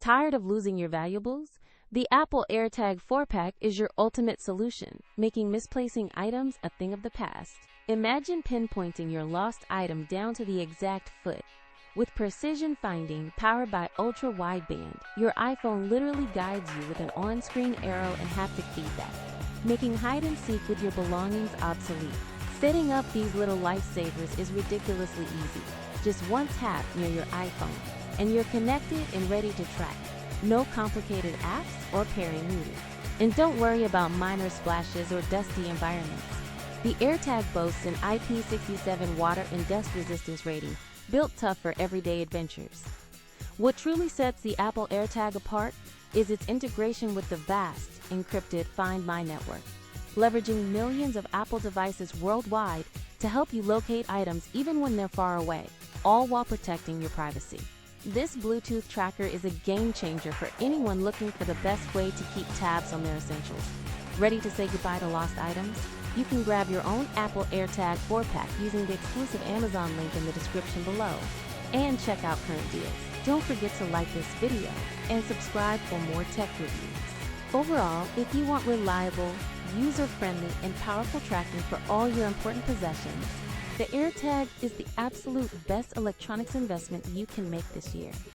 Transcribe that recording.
Tired of losing your valuables? The Apple AirTag 4-pack is your ultimate solution, making misplacing items a thing of the past. Imagine pinpointing your lost item down to the exact foot. With precision finding powered by ultra-wideband, your iPhone literally guides you with an on-screen arrow and haptic feedback, making hide-and-seek with your belongings obsolete. Setting up these little lifesavers is ridiculously easy. Just one tap near your iPhone, and you're connected and ready to track. No complicated apps or pairing needed. And don't worry about minor splashes or dusty environments. The AirTag boasts an IP67 water and dust resistance rating, built tough for everyday adventures. What truly sets the Apple AirTag apart is its integration with the vast, encrypted Find My network, leveraging millions of Apple devices worldwide to help you locate items even when they're far away, all while protecting your privacy. This Bluetooth tracker is a game changer for anyone looking for the best way to keep tabs on their essentials. Ready to say goodbye to lost items? You can grab your own Apple AirTag 4-pack using the exclusive Amazon link in the description below. And check out current deals. Don't forget to like this video and subscribe for more tech reviews. Overall, if you want reliable, user-friendly, and powerful tracking for all your important possessions, the AirTag is the absolute best electronics investment you can make this year.